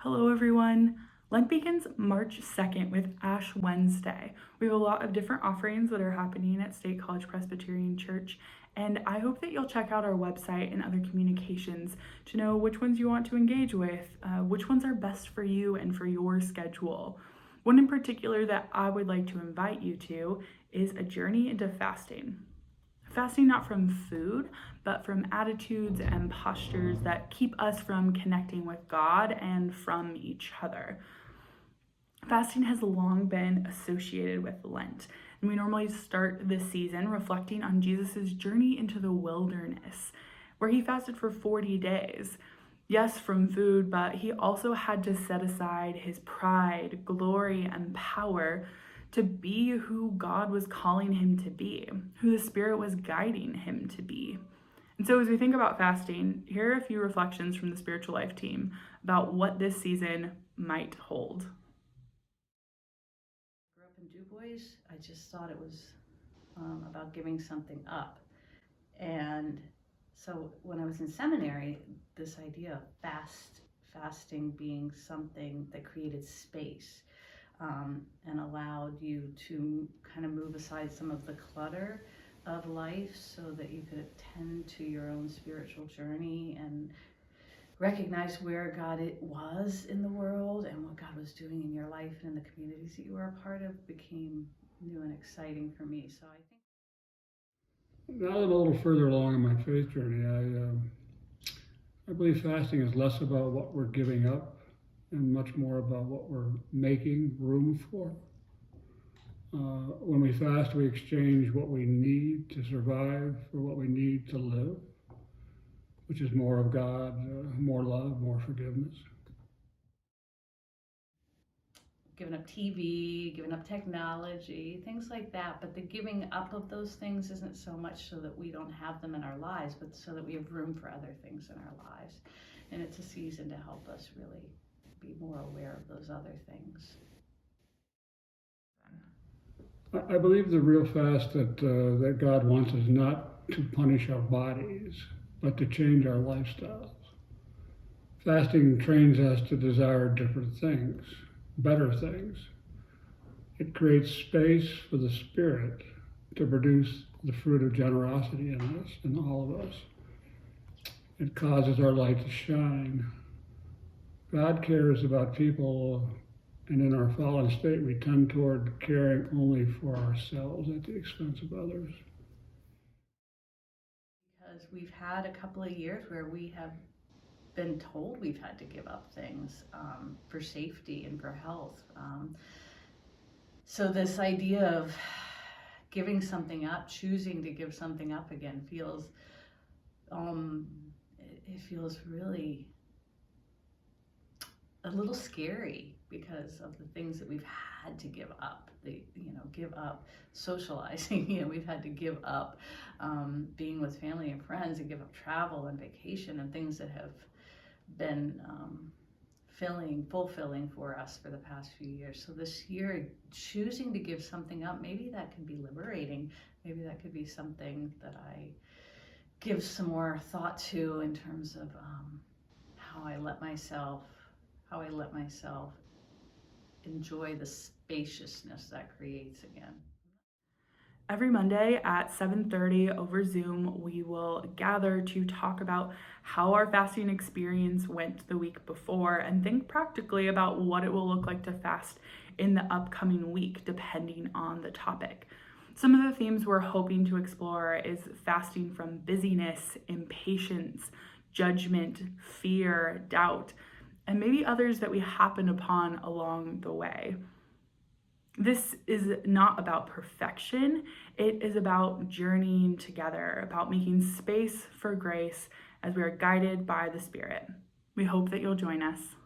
Hello everyone. Lent begins March 2nd with Ash Wednesday. We have a lot of different offerings that are happening at State College Presbyterian Church, and I hope that you'll check out our website and other communications to know which ones you want to engage with, which ones are best for you and for your schedule. One in particular that I would like to invite you to is a journey into fasting. Fasting not from food, but from attitudes and postures that keep us from connecting with God and from each other. Fasting has long been associated with Lent, and we normally start this season reflecting on Jesus' journey into the wilderness, where he fasted for 40 days. Yes, from food, but he also had to set aside his pride, glory, and power to be who God was calling him to be, who the Spirit was guiding him to be. And so as we think about fasting, here are a few reflections from the Spiritual Life team about what this season might hold. I grew up in Du Bois. I just thought it was about giving something up. And so when I was in seminary, this idea of fasting being something that created space and allowed you to kind of move aside some of the clutter of life so that you could attend to your own spiritual journey and recognize where God was in the world and what God was doing in your life and in the communities that you were a part of became new and exciting for me. So I think Now that I'm a little further along in my faith journey, I believe fasting is less about what we're giving up and much more about what we're making room for. When we fast, we exchange what we need to survive for what we need to live, which is more of God, more love, more forgiveness. giving up TV, giving up technology, things like that. But the giving up of those things isn't so much so that we don't have them in our lives, but so that we have room for other things in our lives. And it's a season to help us really be more aware of those other things. I believe the real fast that God wants is not to punish our bodies, but to change our lifestyles. Fasting trains us to desire different things, better things. It creates space for the Spirit to produce the fruit of generosity in us, in all of us. It causes our light to shine. God cares about people, and in our fallen state, we tend toward caring only for ourselves at the expense of others. Because we've had a couple of years where we have been told we've had to give up things for safety and for health. So this idea of giving something up, choosing to give something up again feels, it feels really a little scary because of the things that we've had to give up. Give up socializing. We've had to give up being with family and friends, and give up travel and vacation and things that have been fulfilling for us for the past few years. So this year, choosing to give something up, maybe that can be liberating. Maybe that could be something that I give some more thought to in terms of how I let myself enjoy the spaciousness that creates again. Every Monday at 7:30 over Zoom, we will gather to talk about how our fasting experience went the week before and think practically about what it will look like to fast in the upcoming week, depending on the topic. Some of the themes we're hoping to explore is fasting from busyness, impatience, judgment, fear, doubt, and maybe others that we happen upon along the way. This is not about perfection. It is about journeying together, about making space for grace as we are guided by the Spirit. We hope that you'll join us.